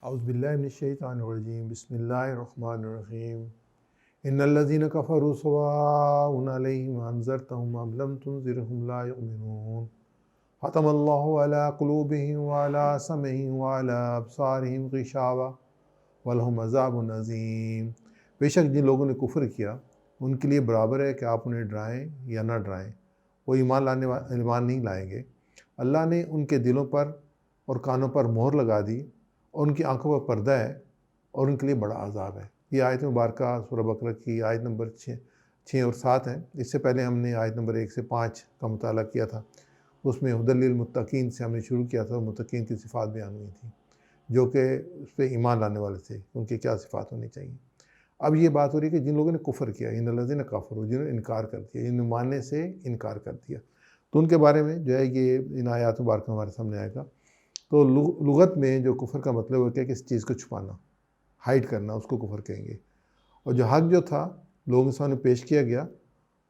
اعوذ باللہ من الشیطان الرجیم بسم اللہ الرحمن الرحیم ان الذین کفروا سواء علیہم انذرتہم ام لم تنذرہم لا یؤمنون ختم اللہ علی قلوبہم وعلی سمعہم وعلی ابصارہم غشاوہ ولہم عذاب عظیم۔ بے شک جن لوگوں نے کفر کیا ان کے لیے برابر ہے کہ آپ انہیں ڈرائیں یا نہ ڈرائیں، وہ ایمان نہیں لائیں گے۔ اللہ نے ان کے دلوں پر اور کانوں پر مہر لگا دی اور ان کی آنکھوں پر پردہ ہے اور ان کے لیے بڑا عذاب ہے۔ یہ آیت مبارکہ سورہ بقرہ کی آیت نمبر 6 اور 7 ہے۔ اس سے پہلے ہم نے آیت نمبر 1 سے 5 کا مطالعہ کیا تھا، اس میں ہدی للمتقین سے ہم نے شروع کیا تھا، متقین کی صفات بیان ہوئی تھیں جو کہ اس پہ ایمان لانے والے تھے، ان کی کیا صفات ہونی چاہیے۔ اب یہ بات ہو رہی ہے کہ جن لوگوں نے کفر کیا، ان الذین کفروا، جنہوں نے انکار کر دیا، ان ماننے سے انکار کر دیا، تو ان کے بارے میں جو ہے یہ ان آیات مبارکہ ہمارے سامنے آئے گا۔ تو لغت میں جو کفر کا مطلب ہے کہ کس چیز کو چھپانا، ہائڈ کرنا، اس کو کفر کہیں گے۔ اور جو حق جو تھا لوگوں کے سامنے پیش کیا گیا،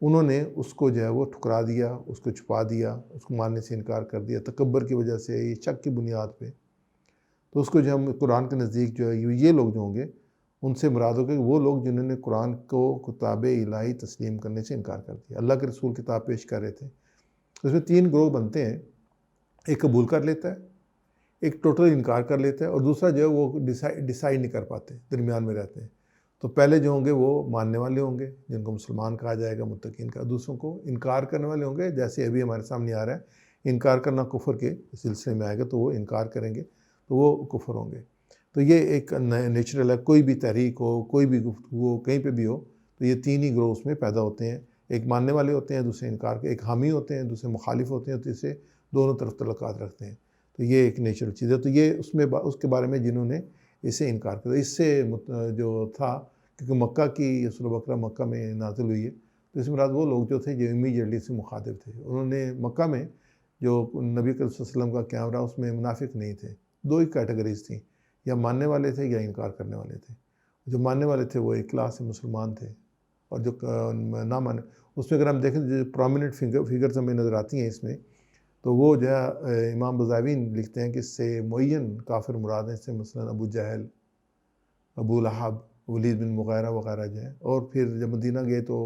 انہوں نے اس کو جو ہے وہ ٹھکرا دیا، اس کو چھپا دیا، اس کو ماننے سے انکار کر دیا، تکبر کی وجہ سے، یہ شک کی بنیاد پہ۔ تو اس کو جو ہم قرآن کے نزدیک جو ہے یہ لوگ جو ہوں گے، ان سے مراد ہوگا کہ وہ لوگ جنہوں نے قرآن کو کتاب الہی تسلیم کرنے سے انکار کر دیا۔ اللہ کے رسول کتاب پیش کر رہے تھے، اس میں 3 گروہ بنتے ہیں، ایک قبول کر لیتا ہے، ایک ٹوٹل انکار کر لیتا ہے، اور دوسرا جو ہے وہ ڈیسائیڈ نہیں کر پاتے، درمیان میں رہتے ہیں۔ تو پہلے جو ہوں گے وہ ماننے والے ہوں گے جن کو مسلمان کہا جائے گا، متقین کا۔ دوسروں کو انکار کرنے والے ہوں گے، جیسے ابھی ہمارے سامنے آ رہا ہے، انکار کرنا کفر کے سلسلے میں آئے گا، تو وہ انکار کریں گے تو وہ کفر ہوں گے۔ تو یہ ایک نیچرل ہے، کوئی بھی تحریک ہو، کوئی بھی گفتگو ہو، کہیں پہ بھی ہو، تو یہ 3 ہی گروہ اس میں پیدا ہوتے ہیں، ایک ماننے والے ہوتے ہیں، دوسرے انکار کے، ایک حامی ہوتے ہیں، دوسرے مخالف ہوتے ہیں، تیسرے دونوں طرف تعلقات رکھتے ہیں۔ تو یہ ایک نیچرل چیز ہے۔ تو یہ اس کے بارے میں جنہوں نے اسے انکار کیا، اس سے جو تھا، کیونکہ مکہ کی سورہ بقرہ مکہ میں نازل ہوئی ہے، تو اس مراد وہ لوگ جو تھے جو امیجیٹلی سے مخاطب تھے۔ انہوں نے مکہ میں جو نبی کریم صلی اللہ علیہ وسلم کا قیام رہا، اس میں منافق نہیں تھے، 2 ہی کیٹیگریز تھیں، یا ماننے والے تھے یا انکار کرنے والے تھے۔ جو ماننے والے تھے وہ ایک کلاس سے مسلمان تھے، اور جو نہ ماننے، اس میں اگر ہم دیکھیں جو پرومیننٹ فگرز ہمیں نظر آتی ہیں اس میں، تو وہ جو ہے امام بزاوین لکھتے ہیں کہ اس سے معین کافر مراد ہیں، اس سے مثلا ابو جہل، ابو لہب، ولید بن مغیرہ وغیرہ جو ہیں۔ اور پھر جب مدینہ گئے تو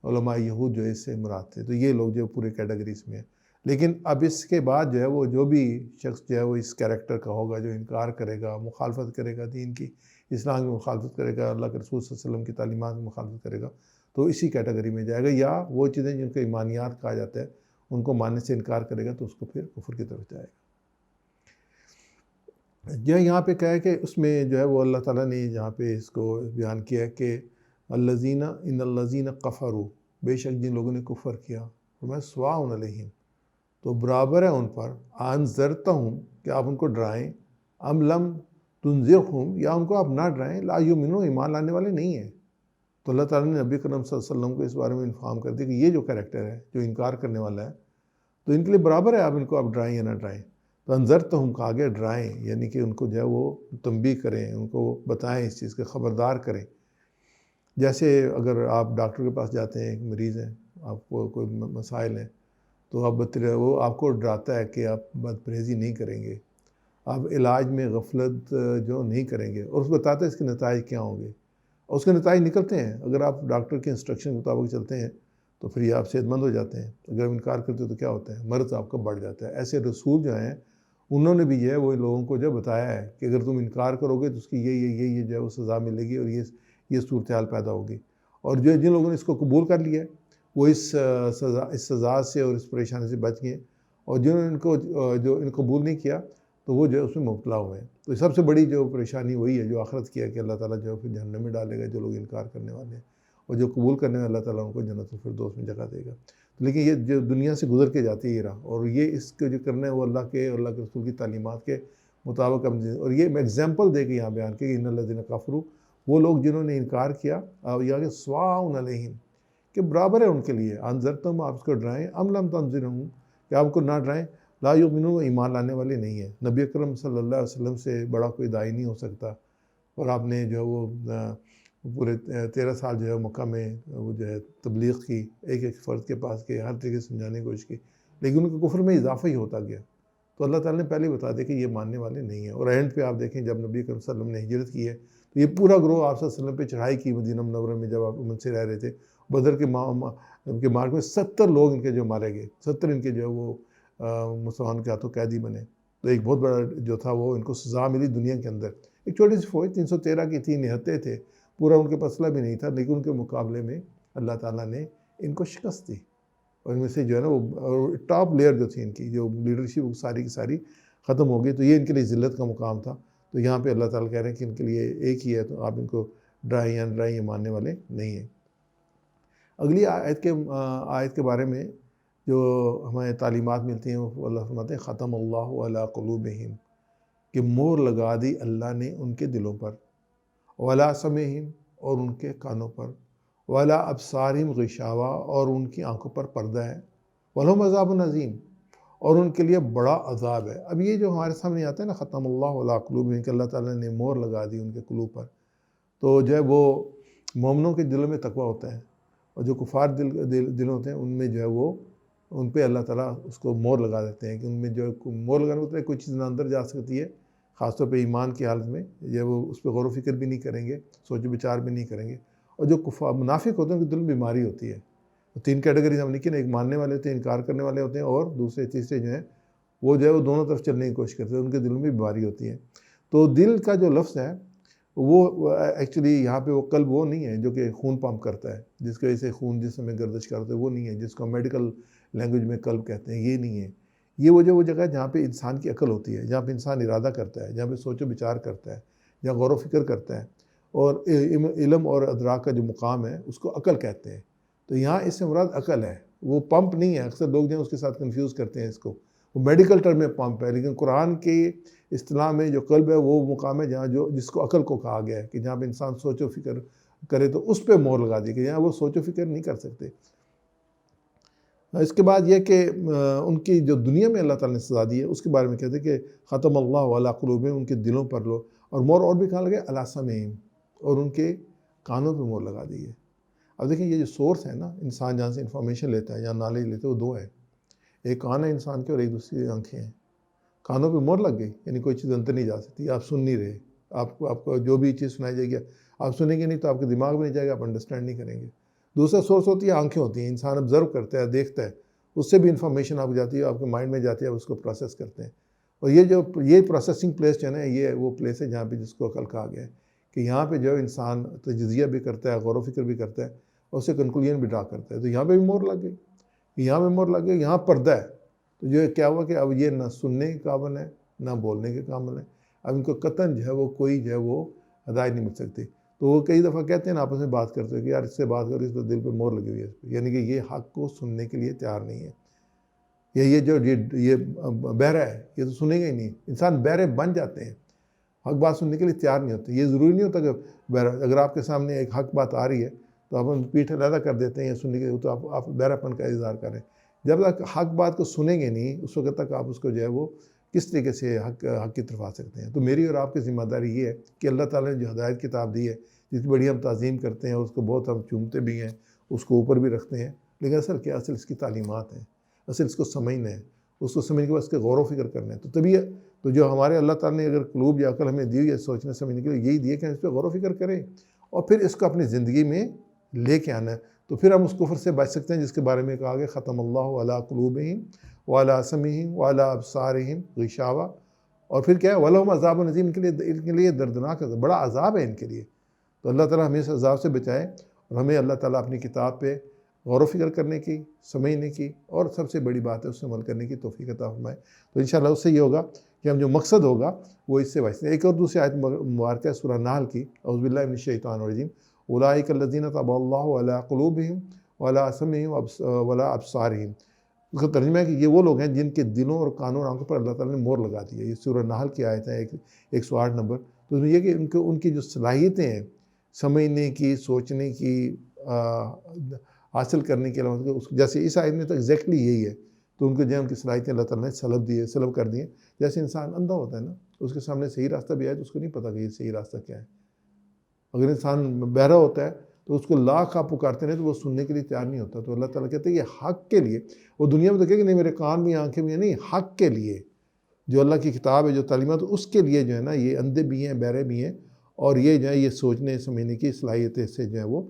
علماء یہود جو ہے اس سے مراد تھے۔ تو یہ لوگ جو پورے کیٹیگریز میں ہیں۔ لیکن اب اس کے بعد جو ہے وہ جو بھی شخص جو ہے وہ اس کیریکٹر کا ہوگا، جو انکار کرے گا، مخالفت کرے گا، دین کی، اسلام کی مخالفت کرے گا، اللہ کے رسول صلی اللہ علیہ وسلم کی تعلیمات کی مخالفت کرے گا، تو اسی کیٹیگری میں جائے گا۔ یا وہ چیزیں جن کو ایمانیات کہا جاتا ہے، ان کو ماننے سے انکار کرے گا تو اس کو پھر کفر کی طرف جائے گا۔ جو یہاں پہ کہا ہے کہ اس میں جو ہے وہ اللہ تعالیٰ نے یہاں پہ اس کو بیان کیا ہے کہ ان الذین کفروا، بے شک جن لوگوں نے کفر کیا، فرمایا سواء علیہم، تو برابر ہے ان پر، انذرتہم، کہ آپ ان کو ڈرائیں، ام لم تنذرہم، یا ان کو آپ نہ ڈرائیں، لا یؤمنون، ایمان لانے والے نہیں ہیں۔ تو اللہ تعالیٰ نے نبی کرم صلی اللہ علیہ وسلم کو اس بارے میں انفارم کر دیا کہ یہ جو کریکٹر ہے، جو انکار کرنے والا ہے، تو ان کے لیے برابر ہے، آپ ان کو آپ ڈرائیں یا نہ ڈرائیں۔ تو انذرتہم کہا گیا ڈرائیں، یعنی کہ ان کو جو ہے وہ تنبیہ کریں، ان کو بتائیں، اس چیز کے خبردار کریں۔ جیسے اگر آپ ڈاکٹر کے پاس جاتے ہیں، ایک مریض ہیں، آپ کو کوئی مسائل ہیں، تو وہ آپ کو ڈراتا ہے کہ آپ بد پرہیزی نہیں کریں گے، آپ علاج میں غفلت جو نہیں کریں گے، اور اس کو بتاتا ہے اس کے نتائج کیا ہوں گے، اور اس کے نتائج نکلتے ہیں۔ اگر آپ ڈاکٹر کے انسٹرکشن کے مطابق چلتے ہیں تو پھر یہ آپ صحت مند ہو جاتے ہیں، اگر انکار کرتے ہو تو کیا ہوتا ہے، مرض آپ کا بڑھ جاتا ہے۔ ایسے رسول جو ہیں انہوں نے بھی جو ہے وہ لوگوں کو جو بتایا ہے کہ اگر تم انکار کرو گے تو اس کی یہ جو ہے وہ سزا ملے گی، اور یہ صورتحال پیدا ہوگی۔ اور جن لوگوں نے اس کو قبول کر لیا ہے وہ اس سزا سے اور اس پریشانی سے بچ گئے، اور جنہوں نے جو ان قبول نہیں کیا تو وہ جو ہے اس میں مبتلا ہوئے ہیں۔ تو سب سے بڑی جو پریشانی وہی ہے جو آخرت کی ہے کہ اللہ تعالیٰ جو ہے پھر جہنم میں ڈالے گا جو لوگ انکار کرنے والے ہیں، اور جو قبول کرنے والے اللہ تعالیٰ ان کو جنت الفردوس میں جگہ دے گا۔ لیکن یہ جو دنیا سے گزر کے جاتی ہے یہ راہ، اور یہ اس کے جو کرنا ہے وہ اللہ کے اور اللہ کے رسول کی تعلیمات کے مطابق اور یہ میں ایگزامپل دے کے یہاں بیان کیا کہ ان الذین کفروا، وہ لوگ جنہوں نے انکار کیا، یا کہ سواء علیہم، کہ برابر ہے ان کے لیے، انذرتم، آپ اس کو ڈرائیں، ام لم تنذرہم، کہ آپ کو نہ ڈرائیں، لا یؤمنون، ایمان لانے والے نہیں ہیں۔ نبی اکرم صلی اللہ علیہ وسلم سے بڑا کوئی داعی نہیں ہو سکتا، اور آپ نے جو ہے وہ پورے 13 سال جو ہے مکہ میں وہ جو ہے تبلیغ کی، ایک ایک فرد کے پاس کے ہر طریقے سے سمجھانے کی کوشش کی، لیکن ان کے کفر میں اضافہ ہی ہوتا گیا، تو اللہ تعالیٰ نے پہلے بتا دیا کہ یہ ماننے والے نہیں ہیں۔ اور اینڈ پہ آپ دیکھیں جب نبی کریم صلی اللہ علیہ وسلم نے ہجرت کی ہے تو یہ پورا گروہ آپ صلی اللہ علیہ وسلم پہ چڑھائی کی مدینہ منورہ میں، جب آپ امن سے رہ رہے تھے، بدر کے مارک میں 70 لوگ ان کے جو مارے گئے، 70 ان کے جو وہ مسلمان کے ہاتھوں قیدی بنے۔ تو ایک بہت بڑا جو تھا وہ ان کو سزا ملی دنیا کے اندر۔ ایک چھوٹی سی فوج 313 کی تھی، نہتے تھے، پورا ان کے پاس اسلحہ بھی نہیں تھا، لیکن ان کے مقابلے میں اللہ تعالیٰ نے ان کو شکست دی۔ اور ان میں سے جو ہے نا وہ ٹاپ لیئر جو تھی ان کی جو لیڈرشپ ساری کی ساری ختم ہو گئی، تو یہ ان کے لیے ذلت کا مقام تھا۔ تو یہاں پہ اللہ تعالیٰ کہہ رہے ہیں کہ ان کے لیے ایک ہی ہے، تو آپ ان کو ڈرائیں یا ڈرائیں ماننے والے نہیں ہیں۔ اگلی آیت کے بارے میں جو ہمیں تعلیمات ملتی ہیں وہ اللہ فرماتے ہیں ختم اللہ علی قلوبہم، کہ مور لگا دی اللہ نے ان کے دلوں پر، وعلی سمعہم، اور ان کے کانوں پر، وعلی ابصارہم غشاوہ، اور ان کی آنکھوں پر پردہ ہے، ولہم عذاب عظیم، اور ان کے لیے بڑا عذاب ہے۔ اب یہ جو ہمارے سامنے آتا ہے نا ختم اللہ علی قلوبہم، کہ اللہ تعالیٰ نے مور لگا دی ان کے قلوب پر، تو جو ہے وہ مومنوں کے دلوں میں تقویٰ ہوتا ہے، اور جو کفار دل ہوتے ہیں ان میں جو ہے وہ ان پہ اللہ تعالیٰ اس کو مور لگا دیتے ہیں، کہ ان میں جو مور لگانے ہوتا ہے کوئی چیز نہ اندر جا سکتی ہے، خاص طور پہ ایمان کی حالت میں جو وہ اس پہ غور و فکر بھی نہیں کریں گے، سوچ و بچار بھی نہیں کریں گے۔ اور جو منافق ہوتے ہیں ان کے دل میں بیماری ہوتی ہے۔ 3 کیٹیگریز ہم لکھیں نا، ایک ماننے والے ہوتے ہیں، انکار کرنے والے ہوتے ہیں، اور دوسرے تیسرے جو ہیں وہ جو ہے وہ دونوں طرف چلنے کی کوشش کرتے ہیں، ان کے دلوں میں بیماری ہوتی ہے۔ تو دل کا جو لفظ ہے وہ ایکچولی یہاں پہ وہ قلب وہ نہیں ہے جو کہ خون پمپ کرتا ہے، جس کی وجہ سے خون جسم میں گردش کرتا ہے، وہ نہیں ہے جس کو میڈیکل لینگویج میں قلب کہتے ہیں، یہ نہیں ہے۔ یہ وہ جگہ ہے جہاں پہ انسان کی عقل ہوتی ہے، جہاں پہ انسان ارادہ کرتا ہے، جہاں پہ سوچ و بچار کرتا ہے، جہاں غور و فکر کرتا ہے، اور علم اور ادراک کا جو مقام ہے اس کو عقل کہتے ہیں۔ تو یہاں اس سے مراد عقل ہے، وہ پمپ نہیں ہے۔ اکثر لوگ جو ہیں اس کے ساتھ کنفیوز کرتے ہیں اس کو، وہ میڈیکل ٹرم میں پمپ ہے، لیکن قرآن کی اصطلاح میں جو قلب ہے وہ مقام ہے جہاں جس کو عقل کو کہا گیا ہے، کہ جہاں پہ انسان سوچ و فکر کرے تو اس پہ مور لگا دی، کہ یہاں وہ سوچ و فکر نہیں کر سکتے۔ اس کے بعد یہ کہ ان کی جو دنیا میں اللہ تعالیٰ نے سزا دی ہے اس کے بارے میں کہتے ہیں کہ ختم اللہ علی قلوبہم، ان کے دلوں پر لو، اور مور اور بھی کہا لگے علی سمعہم، اور ان کے کانوں پہ مور لگا دی ہے۔ اب دیکھیں یہ جو سورس ہے نا، انسان جہاں سے انفارمیشن لیتا ہے یا نالج لیتا ہے، وہ 2 ہے، ایک کان ہے انسان کے اور ایک دوسری آنکھیں ہیں۔ کانوں پہ مور لگ گئی یعنی کوئی چیز اندر نہیں جا سکتی، آپ سن نہیں رہے، آپ کو جو بھی چیز سنائی جائے گی آپ سنیں گے نہیں تو آپ کے دماغ میں نہیں جائے گا، آپ انڈرسٹینڈ نہیں کریں گے۔ دوسرا سورس ہوتی ہے آنکھیں ہوتی ہیں، انسان آبزرو کرتا ہے، دیکھتا ہے، اس سے بھی انفارمیشن آپ جاتی ہے، آپ کے مائنڈ میں جاتی ہے، آپ اس کو پروسیس کرتے ہیں۔ اور یہ پروسیسنگ پلیس جو ہے نا، یہ وہ پلیس ہے جہاں پہ جس کو عقل کہا گیا ہے، کہ یہاں پہ جو انسان تجزیہ بھی کرتا ہے، غور و فکر بھی کرتا ہے، اور اسے کنکلوژن بھی ڈرا کرتا ہے۔ تو یہاں پہ بھی مور لگ گئی، یہاں پہ مور لگ گئی، یہاں پردہ ہے۔ تو جو کیا ہوا کہ اب یہ نہ سننے کے قابل ہے نہ بولنے کے قابل ہے، اب ان کو قطعاً جو ہے وہ کوئی جو ہے وہ ہدایت نہیں مل سکتی۔ تو وہ کئی دفعہ کہتے ہیں آپس میں بات کرتے ہیں کہ یار اس سے بات کرو، اس پہ دل پہ مور لگی ہوئی ہے، یعنی کہ یہ حق کو سننے کے لیے تیار نہیں ہے، یہ بہرا ہے، یہ تو سنیں گے ہی نہیں۔ انسان بہرے بن جاتے ہیں، حق بات سننے کے لیے تیار نہیں ہوتے۔ یہ ضروری نہیں ہوتا کہ بہرا، اگر آپ کے سامنے ایک حق بات آ رہی ہے تو آپ پیٹھ علیحدہ کر دیتے ہیں یا سننے کے لیے، تو آپ بہرا پن کا اظہار کریں۔ جب تک حق بات کو سنیں گے نہیں اس وقت تک آپ اس کو جو ہے وہ کس طریقے سے حق کی طرف آ سکتے ہیں۔ تو میری اور آپ کی ذمہ داری یہ ہے کہ اللہ تعالیٰ نے جو ہدایت کتاب دی ہے، جس کی بڑی ہم تعظیم کرتے ہیں، اس کو بہت ہم چومتے بھی ہیں، اس کو اوپر بھی رکھتے ہیں، لیکن اصل کیا، اصل اس کی تعلیمات ہیں، اصل اس کو سمجھنا ہے، اس کو سمجھنے کے بعد اس کے غور و فکر کرنا ہے۔ تو تبھی تو جو ہمارے اللہ تعالیٰ نے اگر قلوب یا عقل ہمیں دی ہوئی ہے سوچنے سمجھنے کے لیے، یہی دی ہے کہ ہم اس پہ غور و فکر کریں اور پھر اس کو اپنی زندگی میں لے کے آنا ہے۔ تو پھر ہم اس کفر سے بچ سکتے ہیں جس کے بارے میں کہا گیا ختم اللہ علی قلوبہم وعلی سمعہم وعلی ابصارہم غشاوہ، اور پھر کیا ہے ولہم عذاب عظیم، ان کے لیے دردناک بڑا عذاب ہے ان کے لیے۔ تو اللہ تعالیٰ ہمیں اس عذاب سے بچائے، اور ہمیں اللہ تعالیٰ اپنی کتاب پہ غور و فکر کرنے کی، سمجھنے کی، اور سب سے بڑی بات ہے اس سے عمل کرنے کی توفیق عطا فرمائے۔ تو انشاءاللہ اس سے یہ ہوگا کہ ہم جو مقصد ہوگا وہ اس سے بچتے ہیں۔ ایک اور دوسری آیت مبارکہ ہے سورہ نحل کی، اعوذ باللہ من الشیطان الرجیم، اولئک الذین طبع اللہ علی قلوبہم وعلی سمعہم وعلی ابصارہم۔ اس کا ترجمہ ہے کہ یہ وہ لوگ ہیں جن کے دلوں اور کانوں اور آنکھوں پر اللہ تعالیٰ نے مور لگا دی ہے۔ یہ سورہ نحل کی آیت ہے 108 نمبر۔ تو اس میں یہ کہ ان کی جو صلاحیتیں ہیں سمجھنے کی، سوچنے کی، حاصل کرنے کے علاوہ، جیسے اس آیت میں تو ایگزیکٹلی یہی ہے، تو ان کو جو ان کی صلاحیتیں اللہ تعالیٰ نے سلب کر دی ہیں۔ جیسے انسان اندھا ہوتا ہے نا، اس کے سامنے صحیح راستہ بھی آئے تو اس کو نہیں پتہ کہ یہ صحیح راستہ کیا ہے۔ اگر انسان بہرا ہوتا ہے تو اس کو لاکھ آپ پکارتے رہیں تو وہ سننے کے لیے تیار نہیں ہوتا۔ تو اللہ تعالیٰ کہتے ہیں یہ حق کے لیے، وہ دنیا میں تو کہے کہ نہیں میرے کان بھی آنکھیں بھی ہیں، نہیں، حق کے لیے جو اللہ کی کتاب ہے، جو تعلیمات، اس کے لیے جو ہے نا یہ اندھے بھی ہیں، بہرے بھی ہیں، اور یہ جو ہے یہ سوچنے سمجھنے کی صلاحیتیں سے جو ہے وہ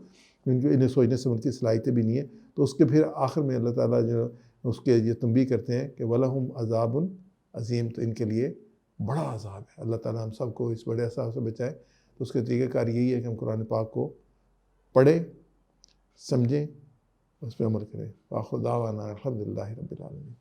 انہیں سوچنے سمجھنے کی صلاحیتیں بھی نہیں ہیں. تو اس کے پھر آخر میں اللہ تعالیٰ جو اس کے یہ تنبیہ کرتے ہیں کہ وَلَهُمْ عَذَابٌ عظیم، تو ان کے لیے بڑا عذاب ہے. اللہ تعالیٰ ہم سب کو اس بڑے عذاب سے بچائے. تو اس کا طریقہ کار یہی ہے کہ ہم قرآن پاک کو پڑھیں، سمجھیں، اس پہ عمل کریں. وآخر دعوانا الحمدللہ رب العالمین.